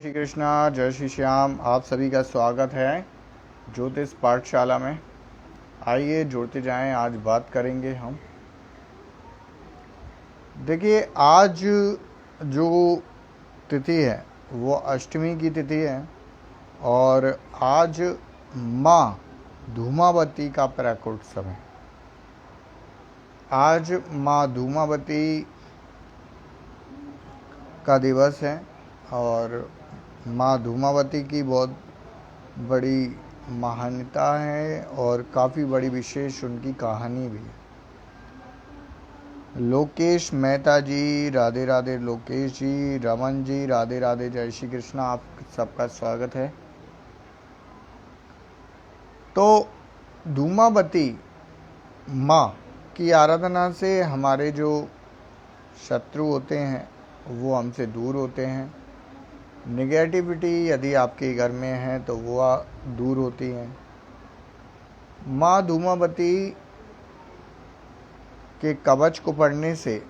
श्री कृष्णा, जय श्री श्याम। आप सभी का स्वागत है ज्योतिष पाठशाला में। आइए जुड़ते जाएं। आज बात करेंगे हम। देखिए, आज जो तिथि है वो अष्टमी की तिथि है और आज माँ धूमावती का प्रकटोत्सव है। आज माँ धूमावती का दिवस है और माँ धूमावती की बहुत बड़ी महानता है और काफ़ी बड़ी विशेष उनकी कहानी भी है। लोकेश मेहता जी, राधे राधे। लोकेश जी, रमन जी, राधे राधे, जय श्री कृष्णा। आप सबका स्वागत है। तो धूमावती माँ की आराधना से हमारे जो शत्रु होते हैं वो हमसे दूर होते हैं। नेगेटिविटी यदि आपके घर में है तो वो दूर होती है। माँ धूमावती के कवच को पढ़ने से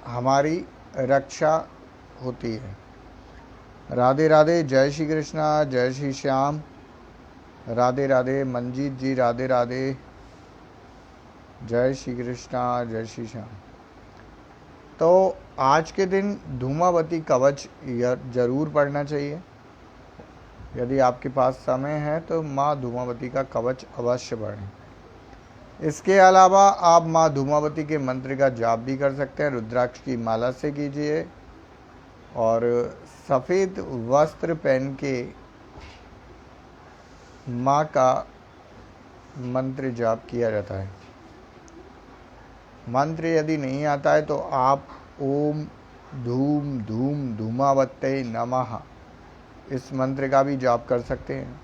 हमारी रक्षा होती है। राधे राधे, जय श्री कृष्णा, जय श्री श्याम। राधे राधे, मंजीत जी, राधे राधे, जय श्री कृष्णा, जय श्री श्याम। तो आज के दिन धूमावती कवच जरूर पढ़ना चाहिए। यदि आपके पास समय है तो माँ धूमावती का कवच अवश्य पढ़ें। इसके अलावा आप माँ धूमावती के मंत्र का जाप भी कर सकते हैं। रुद्राक्ष की माला से कीजिए और सफ़ेद वस्त्र पहन के माँ का मंत्र जाप किया जाता है। मंत्र यदि नहीं आता है तो आप ओम धूम धूम धूमावते नमः इस मंत्र का भी जाप कर सकते हैं।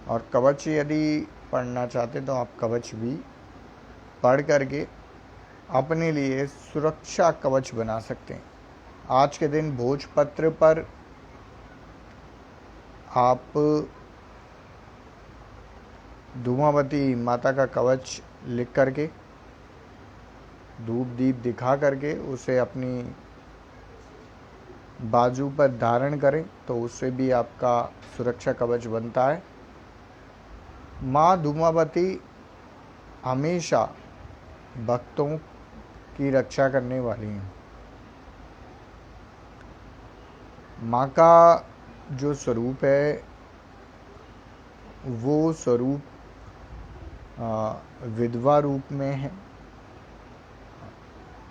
और कवच यदि पढ़ना चाहते तो आप कवच भी पढ़ करके अपने लिए सुरक्षा कवच बना सकते हैं। आज के दिन भोजपत्र पर आप धूमावती माता का कवच लिख करके धूप दीप दिखा करके उसे अपनी बाजू पर धारण करें तो उससे भी आपका सुरक्षा कवच बनता है। माँ धूमावती हमेशा भक्तों की रक्षा करने वाली हैं। माँ का जो स्वरूप है वो स्वरूप विधवा रूप में है।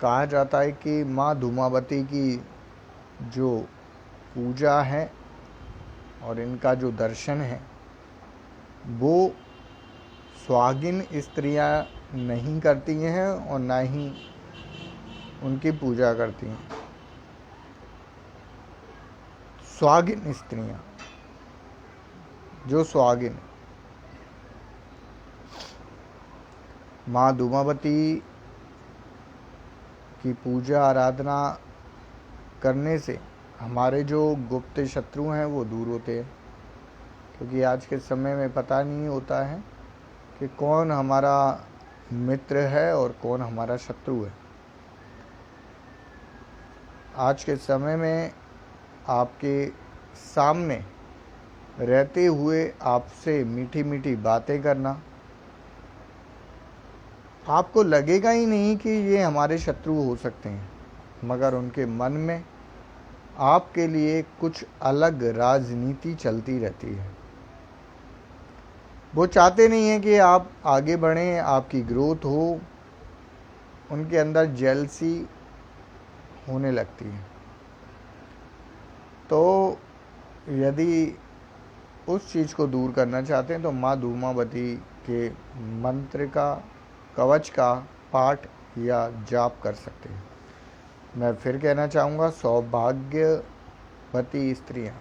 कहा जाता है कि माँ धूमावती की जो पूजा है और इनका जो दर्शन है वो स्वागिन स्त्रियां नहीं करती हैं और ना ही उनकी पूजा करती हैं। स्वागिन स्त्रियां, जो स्वागिन माँ धूमावती की पूजा आराधना करने से हमारे जो गुप्त शत्रु हैं वो दूर होते हैं। क्योंकि आज के समय में पता नहीं होता है कि कौन हमारा मित्र है और कौन हमारा शत्रु है। आज के समय में आपके सामने रहते हुए आपसे मीठी मीठी बातें करना, आपको लगेगा ही नहीं कि ये हमारे शत्रु हो सकते हैं, मगर उनके मन में आपके लिए कुछ अलग राजनीति चलती रहती है। वो चाहते नहीं हैं कि आप आगे बढ़ें, आपकी ग्रोथ हो। उनके अंदर जेलसी होने लगती है। तो यदि उस चीज़ को दूर करना चाहते हैं तो माँ धूमावती के मंत्र का, कवच का पाठ या जाप कर सकते हैं। मैं फिर कहना चाहूँगा, सौभाग्यवती स्त्रियाँ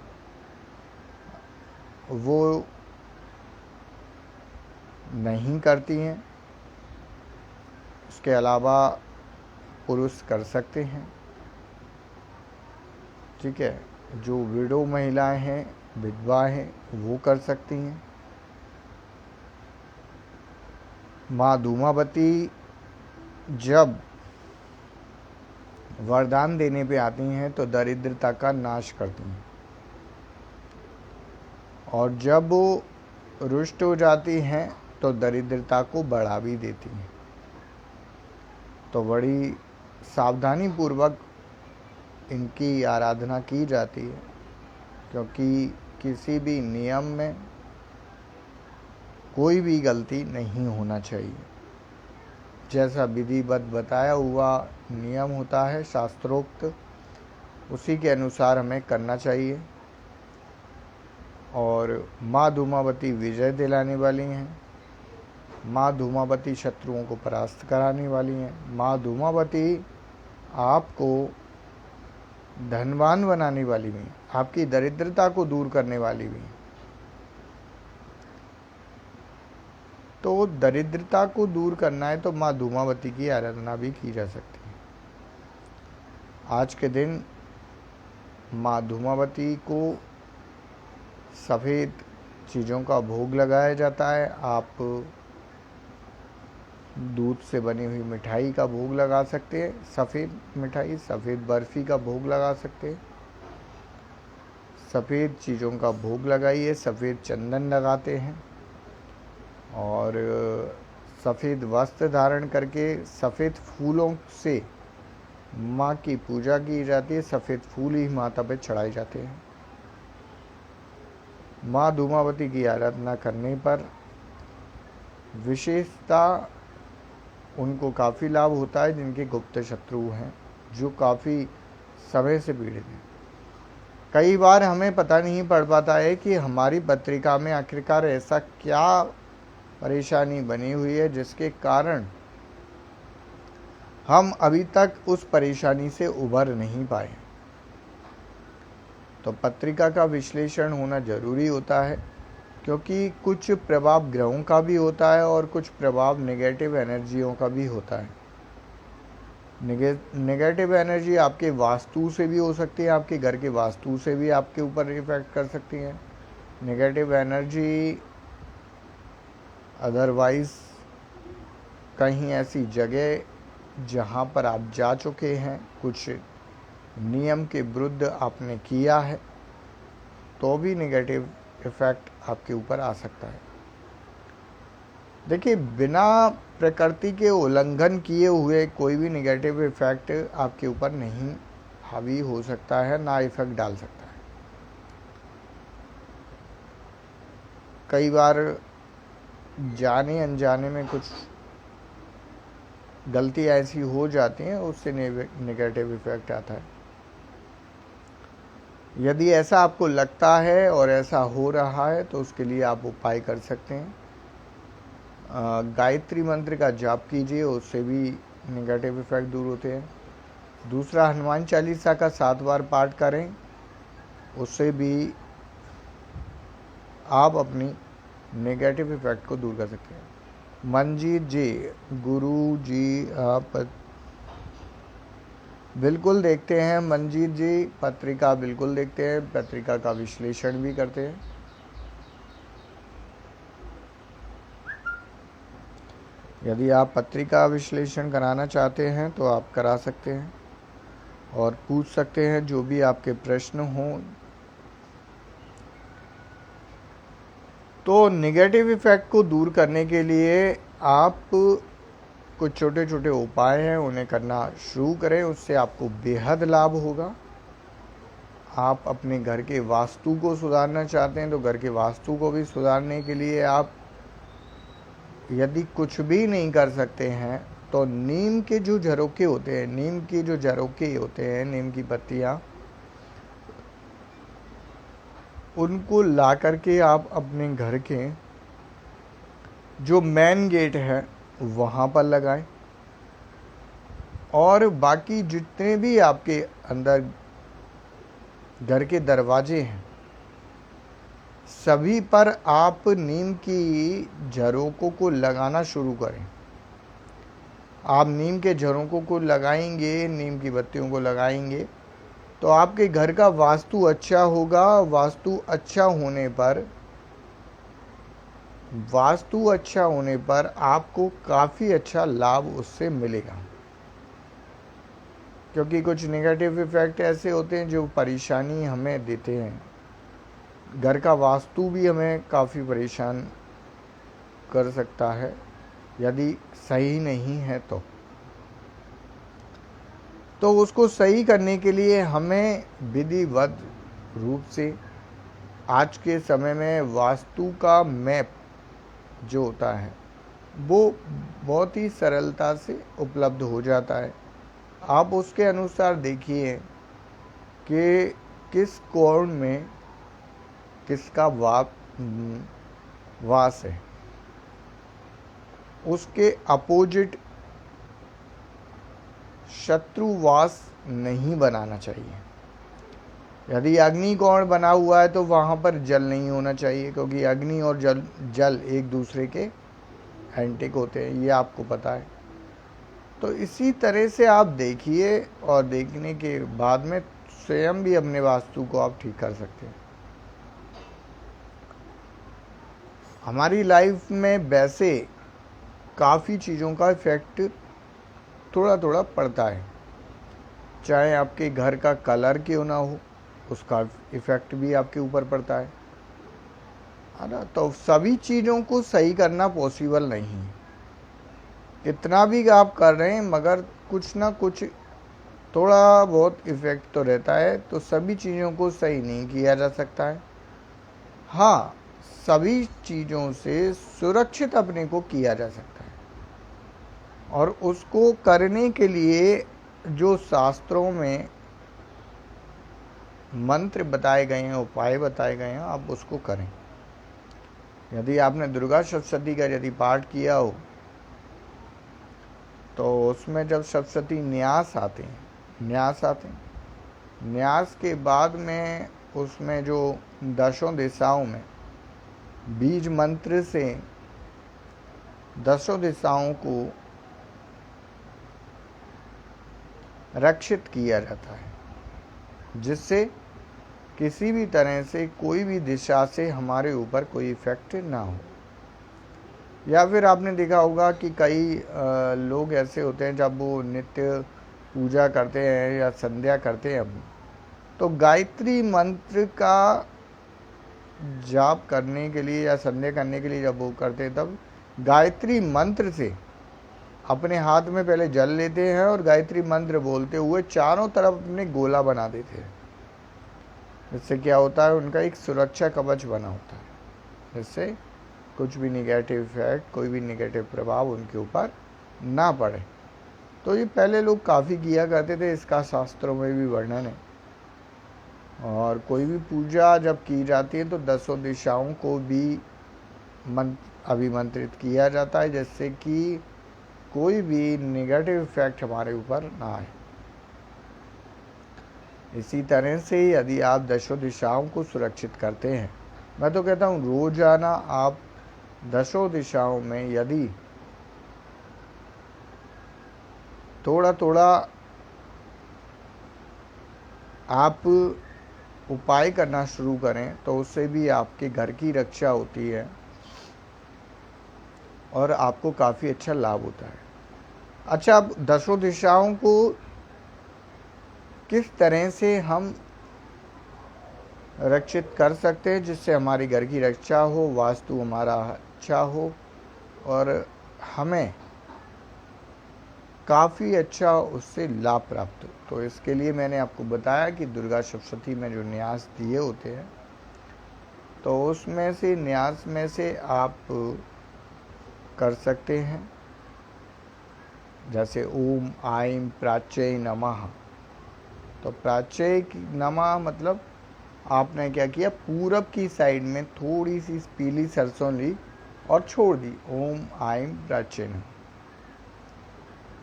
वो नहीं करती हैं। उसके अलावा पुरुष कर सकते हैं। ठीक है, जो विडो महिलाएं हैं, विधवा हैं, वो कर सकती हैं। माँ धूमावती जब वरदान देने पे आती हैं तो दरिद्रता का नाश करती हैं, और जब वो रुष्ट हो जाती हैं तो दरिद्रता को बढ़ा भी देती हैं। तो बड़ी सावधानी पूर्वक इनकी आराधना की जाती है, क्योंकि किसी भी नियम में कोई भी गलती नहीं होना चाहिए। जैसा विधिवत बताया हुआ नियम होता है शास्त्रोक्त, उसी के अनुसार हमें करना चाहिए। और माँ धूमावती विजय दिलाने वाली हैं। माँ धूमावती शत्रुओं को परास्त कराने वाली हैं। माँ धूमावती आपको धनवान बनाने वाली भी, आपकी दरिद्रता को दूर करने वाली भी। तो दरिद्रता को दूर करना है तो माँ धूमावती की आराधना भी की जा सकती है। आज के दिन माँ धूमावती को सफ़ेद चीज़ों का भोग लगाया जाता है। आप दूध से बनी हुई मिठाई का भोग लगा सकते हैं, सफ़ेद मिठाई, सफ़ेद बर्फ़ी का भोग लगा सकते हैं। सफ़ेद चीज़ों का भोग लगाइए, सफ़ेद चंदन लगाते हैं, और सफ़ेद वस्त्र धारण करके सफ़ेद फूलों से माँ की पूजा की जाती है। सफ़ेद फूल ही माता पे चढ़ाए जाते हैं। माँ धूमावती की आराधना करने पर विशेषता उनको काफ़ी लाभ होता है जिनके गुप्त शत्रु हैं, जो काफ़ी समय से पीड़ित हैं। कई बार हमें पता नहीं पड़ पाता है कि हमारी पत्रिका में आखिरकार ऐसा क्या परेशानी बनी हुई है जिसके कारण हम अभी तक उस परेशानी से उभर नहीं पाए। तो पत्रिका का विश्लेषण होना जरूरी होता है, क्योंकि कुछ प्रभाव ग्रहों का भी होता है और कुछ प्रभाव नेगेटिव एनर्जियों का भी होता है। नेगेटिव एनर्जी आपके वास्तु से भी हो सकती है, आपके घर के वास्तु से भी आपके ऊपर इफेक्ट कर सकती है। नेगेटिव एनर्जी अदरवाइज कहीं ऐसी जगह जहाँ पर आप जा चुके हैं, कुछ नियम के विरुद्ध आपने किया है, तो भी नेगेटिव इफेक्ट आपके ऊपर आ सकता है। देखिए, बिना प्रकृति के उल्लंघन किए हुए कोई भी नेगेटिव इफेक्ट आपके ऊपर नहीं हावी हो सकता है, ना इफेक्ट डाल सकता है। कई बार जाने अनजाने में कुछ गलती ऐसी हो जाती हैं, उससे नेगेटिव इफेक्ट आता है। यदि ऐसा आपको लगता है और ऐसा हो रहा है तो उसके लिए आप उपाय कर सकते हैं। गायत्री मंत्र का जाप कीजिए, उससे भी नेगेटिव इफेक्ट दूर होते हैं। दूसरा, हनुमान चालीसा का 7 बार पाठ करें, उससे भी आप अपनी नेगेटिव इफेक्ट को दूर कर सकते हैं। मंजीत जी, गुरु जी आप बिल्कुल देखते हैं। मंजीत जी पत्रिका बिल्कुल देखते हैं, पत्रिका का विश्लेषण भी करते हैं। यदि आप पत्रिका विश्लेषण कराना चाहते हैं तो आप करा सकते हैं और पूछ सकते हैं जो भी आपके प्रश्न हों। तो नेगेटिव इफेक्ट को दूर करने के लिए आप कुछ छोटे छोटे उपाय हैं, उन्हें करना शुरू करें, उससे आपको बेहद लाभ होगा। आप अपने घर के वास्तु को सुधारना चाहते हैं तो घर के वास्तु को भी सुधारने के लिए आप यदि कुछ भी नहीं कर सकते हैं तो नीम के जो झरोखे होते हैं, नीम की जो झरोखे होते हैं, नीम की पत्तियां, उनको ला करके आप अपने घर के जो मेन गेट है वहाँ पर लगाएं, और बाकी जितने भी आपके अंदर घर के दरवाजे हैं सभी पर आप नीम की झरोकों को लगाना शुरू करें। आप नीम के झरोकों को लगाएंगे, नीम की पत्तियों को लगाएंगे तो आपके घर का वास्तु अच्छा होगा। वास्तु अच्छा होने पर आपको काफ़ी अच्छा लाभ उससे मिलेगा, क्योंकि कुछ नेगेटिव इफ़ेक्ट ऐसे होते हैं जो परेशानी हमें देते हैं। घर का वास्तु भी हमें काफ़ी परेशान कर सकता है यदि सही नहीं है तो उसको सही करने के लिए हमें विधिवत रूप से आज के समय में वास्तु का मैप जो होता है वो बहुत ही सरलता से उपलब्ध हो जाता है। आप उसके अनुसार देखिए कि किस कोण में किसका वास है, उसके अपोजिट शत्रुवास नहीं बनाना चाहिए। यदि अग्नि कोण बना हुआ है तो वहाँ पर जल नहीं होना चाहिए, क्योंकि अग्नि और जल एक दूसरे के एंटिक होते हैं, ये आपको पता है। तो इसी तरह से आप देखिए और देखने के बाद में स्वयं भी अपने वास्तु को आप ठीक कर सकते हैं। हमारी लाइफ में वैसे काफ़ी चीज़ों का इफेक्ट थोड़ा थोड़ा पड़ता है, चाहे आपके घर का कलर क्यों ना हो, उसका इफेक्ट भी आपके ऊपर पड़ता है ना। तो सभी चीज़ों को सही करना पॉसिबल नहीं है। कितना भी आप कर रहे हैं मगर कुछ ना कुछ थोड़ा बहुत इफेक्ट तो रहता है, तो सभी चीज़ों को सही नहीं किया जा सकता है। हाँ, सभी चीज़ों से सुरक्षित अपने को किया जा सकता है, और उसको करने के लिए जो शास्त्रों में मंत्र बताए गए हैं, उपाय बताए गए हैं, आप उसको करें। यदि आपने दुर्गा सप्तशती का यदि पाठ किया हो तो उसमें जब सप्तशती न्यास आते हैं, न्यास के बाद में उसमें जो दसों दिशाओं में बीज मंत्र से दसों दिशाओं को रक्षित किया जाता है, जिससे किसी भी तरह से कोई भी दिशा से हमारे ऊपर कोई इफेक्ट ना हो। या फिर आपने देखा होगा कि कई लोग ऐसे होते हैं जब वो नित्य पूजा करते हैं या संध्या करते हैं तो गायत्री मंत्र का जाप करने के लिए या संध्या करने के लिए जब वो करते हैं तब गायत्री मंत्र से अपने हाथ में पहले जल लेते हैं और गायत्री मंत्र बोलते हुए चारों तरफ अपने गोला बना देते हैं। इससे क्या होता है, उनका एक सुरक्षा कवच बना होता है, जिससे कुछ भी निगेटिव इफेक्ट, कोई भी निगेटिव प्रभाव उनके ऊपर ना पड़े। तो ये पहले लोग काफ़ी किया करते थे, इसका शास्त्रों में भी वर्णन है। और कोई भी पूजा जब की जाती है तो दसों दिशाओं को भी अभिमंत्रित किया जाता है, जिससे कि कोई भी नेगेटिव इफेक्ट हमारे ऊपर ना आए। इसी तरह से यदि आप दसों दिशाओं को सुरक्षित करते हैं, मैं तो कहता हूँ रोजाना आप दसों दिशाओं में यदि थोड़ा थोड़ा आप उपाय करना शुरू करें तो उससे भी आपके घर की रक्षा होती है और आपको काफ़ी अच्छा लाभ होता है। अच्छा, अब दसों दिशाओं को किस तरह से हम रक्षित कर सकते हैं जिससे हमारे घर की रक्षा हो, वास्तु हमारा अच्छा हो और हमें काफ़ी अच्छा उससे लाभ प्राप्त हो। तो इसके लिए मैंने आपको बताया कि दुर्गा सप्तशती में जो न्यास दिए होते हैं तो उसमें से न्यास में से आप कर सकते हैं, जैसे ओम आइम प्राच्यय नमः। तो प्राच्यय नमः मतलब आपने क्या किया, पूरब की साइड में थोड़ी सी पीली सरसों ली और छोड़ दी, ओम आइम प्राच्यय नमः।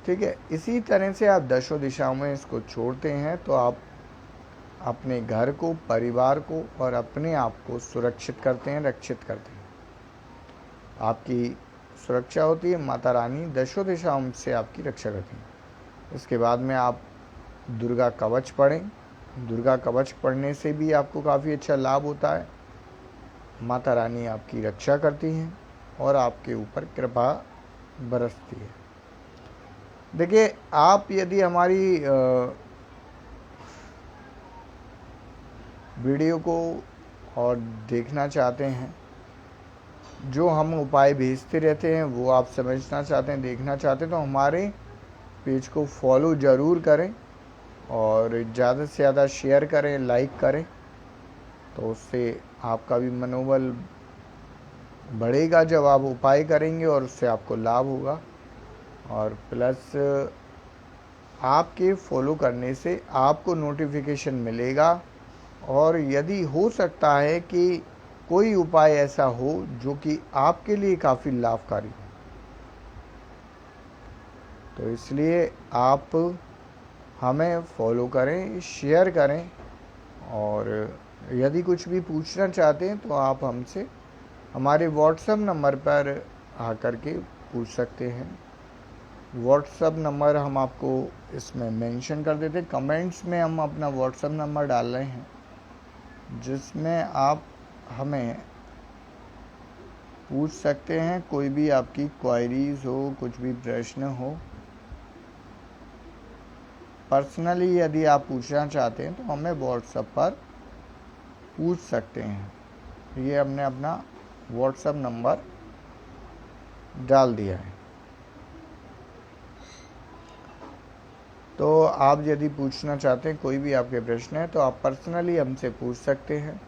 ठीक है, इसी तरह से आप दसों दिशाओं में इसको छोड़ते हैं तो आप अपने घर को, परिवार को और अपने आप को सुरक्षित करते हैं, रक्षित करते हैं। आपकी सुरक्षा होती है, माता रानी दसों दिशाओं से आपकी रक्षा करती हैं। इसके बाद में आप दुर्गा कवच पढ़ें। दुर्गा कवच पढ़ने से भी आपको काफ़ी अच्छा लाभ होता है। माता रानी आपकी रक्षा करती हैं और आपके ऊपर कृपा बरसती है। देखिए, आप यदि हमारी वीडियो को और देखना चाहते हैं, जो हम उपाय भेजते रहते हैं वो आप समझना चाहते हैं, देखना चाहते हैं, तो हमारे पेज को फॉलो ज़रूर करें और ज़्यादा से ज़्यादा शेयर करें, लाइक करें, तो उससे आपका भी मनोबल बढ़ेगा जब आप उपाय करेंगे और उससे आपको लाभ होगा। और प्लस आपके फॉलो करने से आपको नोटिफिकेशन मिलेगा, और यदि हो सकता है कि कोई उपाय ऐसा हो जो कि आपके लिए काफ़ी लाभकारी हो, तो इसलिए आप हमें फॉलो करें, शेयर करें, और यदि कुछ भी पूछना चाहते हैं तो आप हमसे हमारे व्हाट्सएप नंबर पर आकर के पूछ सकते हैं। व्हाट्सएप नंबर हम आपको इसमें मेंशन कर देते हैं, कमेंट्स में हम अपना व्हाट्सएप नंबर डाल रहे हैं, जिसमें आप हमें पूछ सकते हैं, कोई भी आपकी क्वायरीज हो, कुछ भी प्रश्न हो, पर्सनली यदि आप पूछना चाहते हैं तो हमें व्हाट्सएप पर पूछ सकते हैं। ये हमने अपना व्हाट्सएप नंबर डाल दिया है, तो आप यदि पूछना चाहते हैं, कोई भी आपके प्रश्न है, तो आप पर्सनली हमसे पूछ सकते हैं।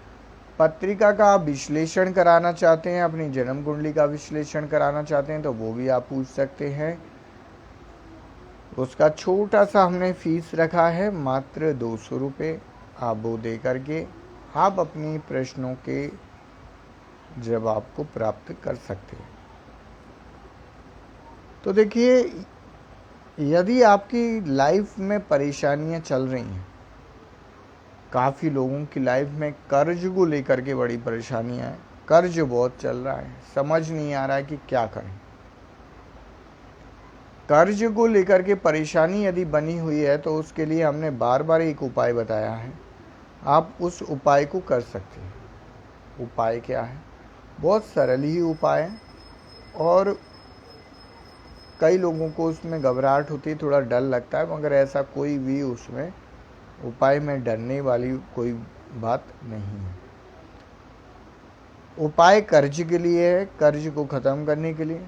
पत्रिका का आप विश्लेषण कराना चाहते हैं, अपनी जन्म कुंडली का विश्लेषण कराना चाहते हैं, तो वो भी आप पूछ सकते हैं। उसका छोटा सा हमने फीस रखा है, मात्र 200 रुपये। आप वो दे करके आप अपनी प्रश्नों के जवाब को प्राप्त कर सकते हैं। तो देखिए, यदि आपकी लाइफ में परेशानियां चल रही हैं, काफ़ी लोगों की लाइफ में कर्ज को लेकर के बड़ी परेशानियां हैं, कर्ज बहुत चल रहा है, समझ नहीं आ रहा है कि क्या करें। कर्ज को लेकर के परेशानी यदि बनी हुई है तो उसके लिए हमने बार बार एक उपाय बताया है, आप उस उपाय को कर सकते हैं। उपाय क्या है? बहुत सरल ही उपाय है, और कई लोगों को उसमें घबराहट होती है, थोड़ा डर लगता है, मगर ऐसा कोई भी उसमें उपाय में डरने वाली कोई बात नहीं है। उपाय कर्ज के लिए है, कर्ज को ख़त्म करने के लिए।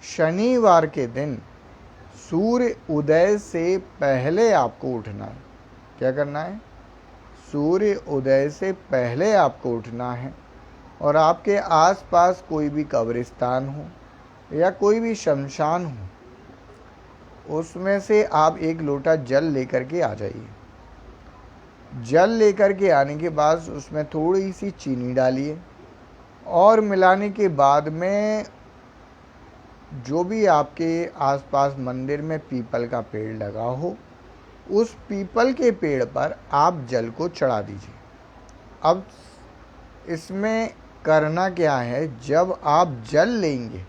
शनिवार के दिन सूर्य उदय से पहले आपको उठना है। क्या करना है? सूर्य उदय से पहले आपको उठना है, और आपके आसपास कोई भी कब्रिस्तान हो या कोई भी शमशान हो, उसमें से आप एक लोटा जल लेकर के आ जाइए। जल लेकर के आने के बाद उसमें थोड़ी सी चीनी डालिए, और मिलाने के बाद में जो भी आपके आसपास मंदिर में पीपल का पेड़ लगा हो, उस पीपल के पेड़ पर आप जल को चढ़ा दीजिए। अब इसमें करना क्या है, जब आप जल लेंगे,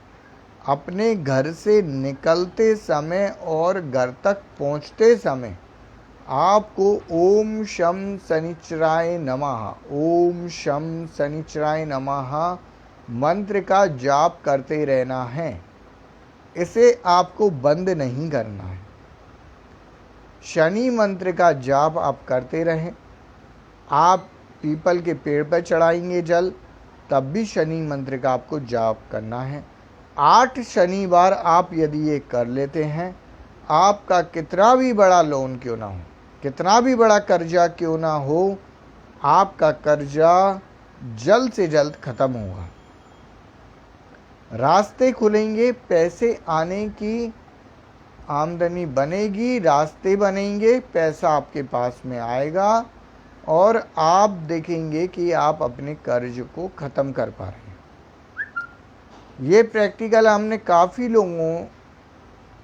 अपने घर से निकलते समय और घर तक पहुंचते समय आपको ओम शम शनिचराय नमः, ओम शम शनिचराय नमः मंत्र का जाप करते रहना है। इसे आपको बंद नहीं करना है। शनि मंत्र का जाप आप करते रहें। आप पीपल के पेड़ पर चढ़ाएंगे जल, तब भी शनि मंत्र का आपको जाप करना है। 8 शनिवार आप यदि ये कर लेते हैं, आपका कितना भी बड़ा लोन क्यों ना हो, कितना भी बड़ा कर्जा क्यों ना हो, आपका कर्जा जल्द से जल्द खत्म होगा। रास्ते खुलेंगे, पैसे आने की आमदनी बनेगी, रास्ते बनेंगे, पैसा आपके पास में आएगा, और आप देखेंगे कि आप अपने कर्ज को ख़त्म कर पा रहे हैं। ये प्रैक्टिकल हमने काफ़ी लोगों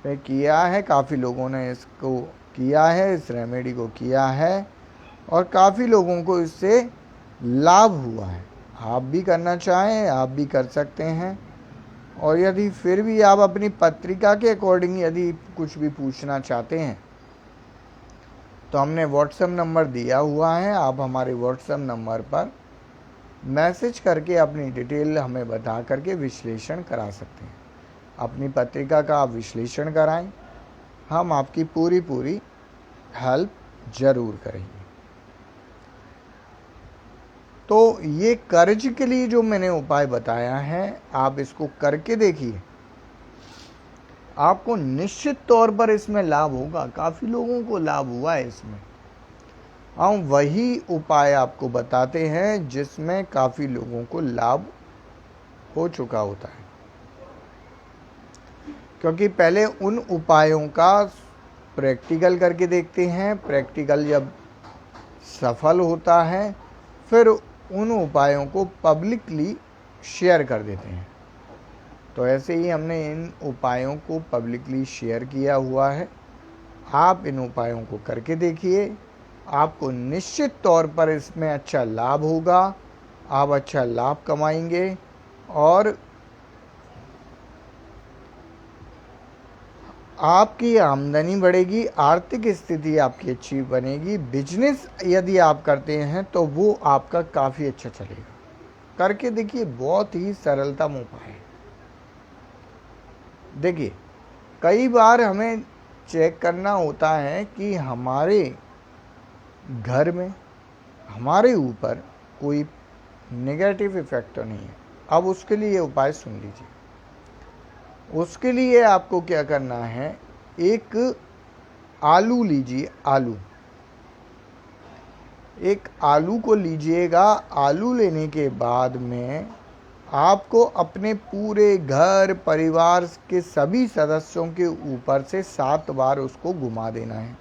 पे किया है, काफ़ी लोगों ने इसको किया है, इस रेमेडी को किया है, और काफ़ी लोगों को इससे लाभ हुआ है। आप भी करना चाहें, आप भी कर सकते हैं। और यदि फिर भी आप अपनी पत्रिका के अकॉर्डिंग यदि कुछ भी पूछना चाहते हैं, तो हमने व्हाट्सएप नंबर दिया हुआ है, आप हमारे व्हाट्सएप नंबर पर मैसेज करके अपनी डिटेल हमें बता करके विश्लेषण करा सकते हैं। अपनी पत्रिका का आप विश्लेषण कराएं, हम आपकी पूरी हेल्प ज़रूर करेंगे। तो ये कर्ज के लिए जो मैंने उपाय बताया है, आप इसको करके देखिए, आपको निश्चित तौर पर इसमें लाभ होगा। काफ़ी लोगों को लाभ हुआ है इसमें। हम वही उपाय आपको बताते हैं जिसमें काफ़ी लोगों को लाभ हो चुका होता है, क्योंकि पहले उन उपायों का प्रैक्टिकल करके देखते हैं। प्रैक्टिकल जब सफल होता है, फिर उन उपायों को पब्लिकली शेयर कर देते हैं। तो ऐसे ही हमने इन उपायों को पब्लिकली शेयर किया हुआ है। आप इन उपायों को करके देखिए, आपको निश्चित तौर पर इसमें अच्छा लाभ होगा। आप अच्छा लाभ कमाएंगे और आपकी आमदनी बढ़ेगी, आर्थिक स्थिति आपकी अच्छी बनेगी। बिजनेस यदि आप करते हैं तो वो आपका काफ़ी अच्छा चलेगा। करके देखिए, बहुत ही सरलतम उपाय है। देखिए, कई बार हमें चेक करना होता है कि हमारे घर में हमारे ऊपर कोई नेगेटिव इफेक्ट तो नहीं है। अब उसके लिए उपाय सुन लीजिए। उसके लिए आपको क्या करना है, एक आलू लीजिए। एक आलू को लीजिएगा। आलू लेने के बाद में आपको अपने पूरे घर परिवार के सभी सदस्यों के ऊपर से 7 बार उसको घुमा देना है।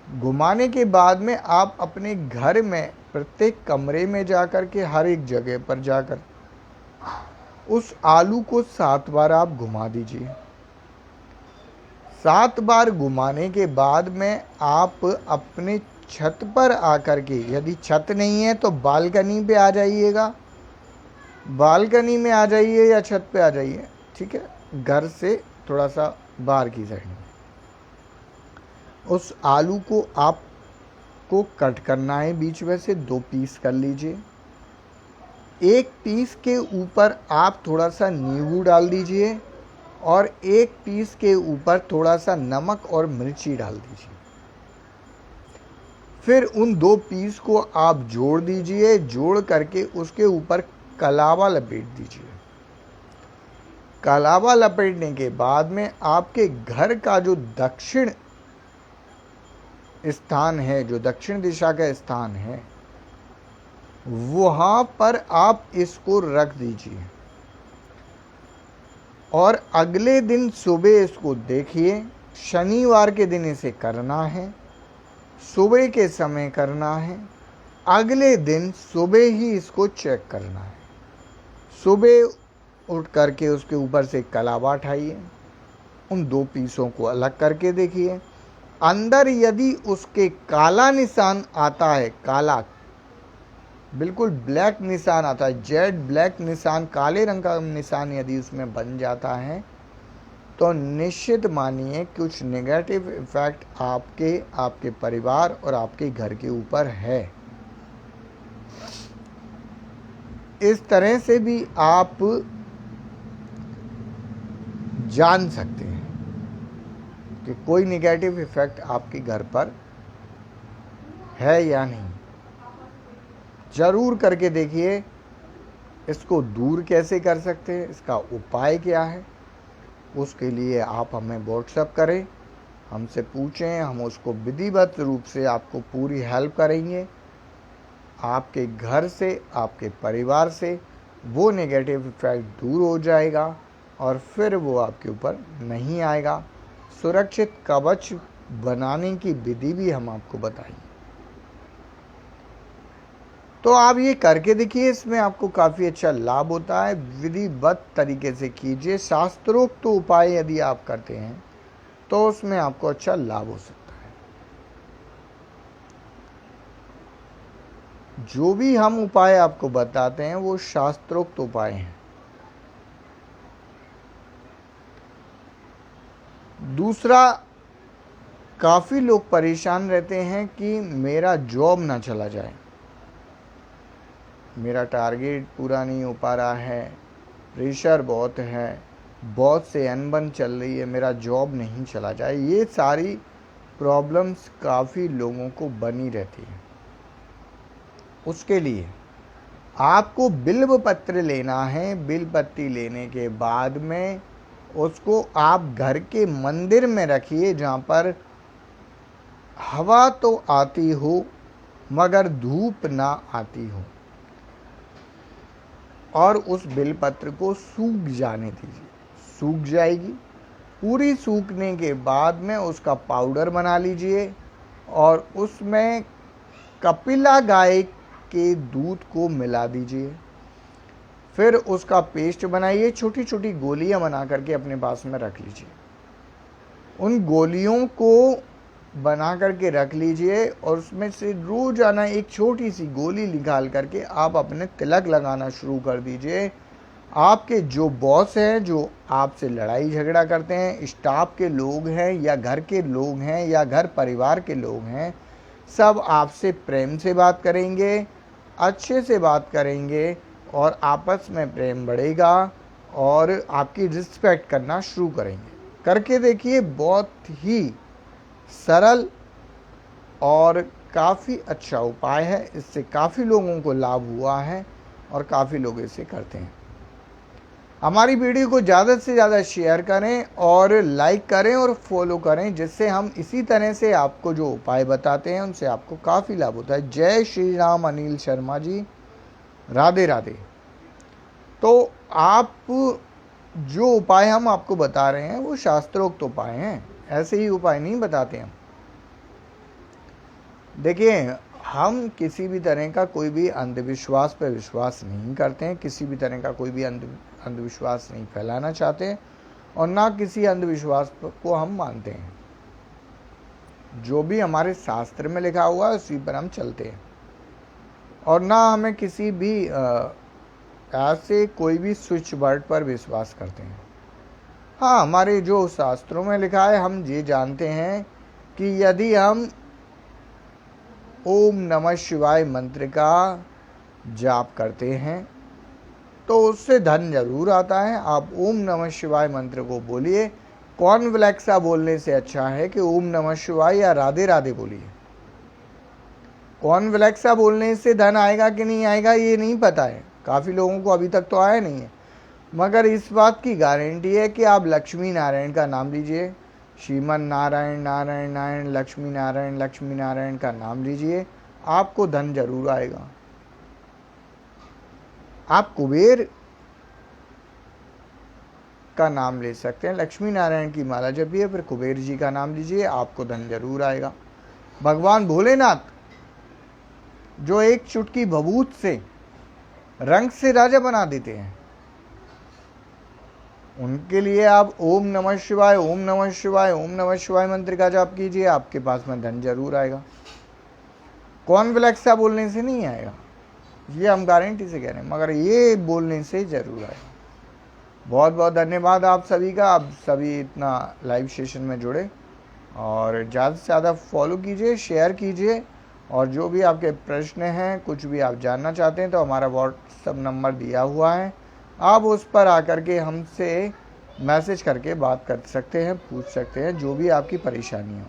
घुमाने के बाद में आप अपने घर में प्रत्येक कमरे में जाकर के हर एक जगह पर जाकर उस आलू को 7 बार आप घुमा दीजिए। 7 बार घुमाने के बाद में आप अपने छत पर आकर के, यदि छत नहीं है तो बालकनी पे आ जाइएगा। बालकनी में आ जाइए या छत पे आ जाइए, ठीक है, घर से थोड़ा सा बाहर की साइड में। उस आलू को आपको कट करना है, बीच में से 2 पीस कर लीजिए। एक पीस के ऊपर आप थोड़ा सा नींबू डाल दीजिए और एक पीस के ऊपर थोड़ा सा नमक और मिर्ची डाल दीजिए। फिर उन 2 पीस को आप जोड़ दीजिए। जोड़ करके उसके ऊपर कलावा लपेट दीजिए। कलावा लपेटने के बाद में आपके घर का जो दक्षिण स्थान है, जो दक्षिण दिशा का स्थान है, वहां पर आप इसको रख दीजिए और अगले दिन सुबह इसको देखिए। शनिवार के दिन इसे करना है, सुबह के समय करना है। अगले दिन सुबह ही इसको चेक करना है। सुबह उठ करके उसके ऊपर से कलावा उठाइए, उन 2 पीसों को अलग करके देखिए। अंदर यदि उसके काला निशान आता है, काला बिल्कुल ब्लैक निशान आता है, जेड ब्लैक निशान, काले रंग का निशान यदि उसमें बन जाता है, तो निश्चित मानिए कुछ नेगेटिव इफेक्ट आपके परिवार और आपके घर के ऊपर है। इस तरह से भी आप जान सकते हैं कि कोई नेगेटिव इफेक्ट आपके घर पर है या नहीं। जरूर करके देखिए। इसको दूर कैसे कर सकते हैं, इसका उपाय क्या है, उसके लिए आप हमें व्हाट्सएप करें, हमसे पूछें। हम उसको विधिवत रूप से आपको पूरी हेल्प करेंगे। आपके घर से, आपके परिवार से वो नेगेटिव इफेक्ट दूर हो जाएगा और फिर वो आपके ऊपर नहीं आएगा। सुरक्षित कवच बनाने की विधि भी हम आपको बताएंगे। तो आप ये करके देखिए, इसमें आपको काफ़ी अच्छा लाभ होता है। विधिवत तरीके से कीजिए। शास्त्रोक्त तो उपाय यदि आप करते हैं तो उसमें आपको अच्छा लाभ हो सकता है। जो भी हम उपाय आपको बताते हैं वो शास्त्रोक्त उपाय हैं। दूसरा, काफ़ी लोग परेशान रहते हैं कि मेरा जॉब ना चला जाए, मेरा टारगेट पूरा नहीं हो पा रहा है, प्रेशर बहुत है, बहुत से अनबन चल रही है, मेरा जॉब नहीं चला जाए। ये सारी प्रॉब्लम्स काफ़ी लोगों को बनी रहती है। उसके लिए आपको बिल्व पत्र लेना है। बिल्व पत्ती लेने के बाद में उसको आप घर के मंदिर में रखिए, जहाँ पर हवा तो आती हो मगर धूप ना आती हो, और उस बिलपत्र को सूख जाने दीजिए। सूख जाएगी, पूरी सूखने के बाद में उसका पाउडर बना लीजिए और उसमें कपिला गाय के दूध को मिला दीजिए। फिर उसका पेस्ट बनाइए, छोटी छोटी गोलियां बना करके अपने पास में रख लीजिए। उन गोलियों को बना करके रख लीजिए और उसमें से रोजाना एक छोटी सी गोली निकाल करके आप अपने तिलक लगाना शुरू कर दीजिए। आपके जो बॉस हैं, जो आपसे लड़ाई झगड़ा करते हैं, स्टाफ के लोग हैं या घर के लोग हैं या घर परिवार के लोग हैं, सब आपसे प्रेम से बात करेंगे, अच्छे से बात करेंगे और आपस में प्रेम बढ़ेगा और आपकी रिस्पेक्ट करना शुरू करेंगे। करके देखिए, बहुत ही सरल और काफ़ी अच्छा उपाय है। इससे काफ़ी लोगों को लाभ हुआ है और काफ़ी लोग इसे करते हैं। हमारी वीडियो को ज़्यादा से ज़्यादा शेयर करें और लाइक करें और फॉलो करें, जिससे हम इसी तरह से आपको जो उपाय बताते हैं उनसे आपको काफ़ी लाभ होता है। जय श्री राम। अनिल शर्मा जी, राधे राधे। तो आप जो उपाय हम आपको बता रहे हैं वो शास्त्रोक्त उपाय हैं, ऐसे ही उपाय नहीं बताते हम। देखिए, हम किसी भी तरह का कोई भी अंधविश्वास पर विश्वास नहीं करते हैं, किसी भी तरह का कोई भी अंधविश्वास नहीं फैलाना चाहते हैं और ना किसी अंधविश्वास को हम मानते हैं। जो भी हमारे शास्त्र में लिखा हुआ है उसी पर हम चलते हैं और ना हमें किसी भी ऐसे कोई भी स्विच वर्ड पर विश्वास करते हैं। हाँ, हमारे जो शास्त्रों में लिखा है हम ये जानते हैं कि यदि हम ओम नमः शिवाय मंत्र का जाप करते हैं तो उससे धन जरूर आता है। आप ओम नमः शिवाय मंत्र को बोलिए। कॉर्नफ्लेक्सा बोलने से अच्छा है कि ओम नमः शिवाय या राधे राधे बोलिए। कॉर्नफ्लेक्सा बोलने से धन आएगा कि नहीं आएगा ये नहीं पता है, काफ़ी लोगों को अभी तक तो आया नहीं है, मगर इस बात की गारंटी है कि आप लक्ष्मी नारायण का नाम लीजिए। श्रीमन नारायण नारायण नारायण लक्ष्मी नारायण का नाम लीजिए, आपको धन जरूर आएगा। आप कुबेर का नाम ले सकते हैं। लक्ष्मी नारायण की माला जपिए, फिर कुबेर जी का नाम लीजिए, आपको धन जरूर आएगा। भगवान भोलेनाथ जो एक चुटकी भभूत से रंग से राजा बना देते हैं, उनके लिए आप ओम नमः शिवाय ओम नमः शिवाय ओम नमः शिवाय मंत्र का जाप कीजिए, आपके पास में धन जरूर आएगा। कॉर्नफ्लेक्सा बोलने से नहीं आएगा, ये हम गारंटी से कह रहे हैं, मगर ये बोलने से जरूर आएगा। बहुत बहुत धन्यवाद आप सभी का। आप सभी इतना लाइव सेशन में जुड़े और ज़्यादा से ज़्यादा फॉलो कीजिए, शेयर कीजिए और जो भी आपके प्रश्न हैं, कुछ भी आप जानना चाहते हैं तो हमारा व्हाट्सएप नंबर दिया हुआ है, आप उस पर आकर के हमसे मैसेज करके बात कर सकते हैं, पूछ सकते हैं जो भी आपकी परेशानी हो।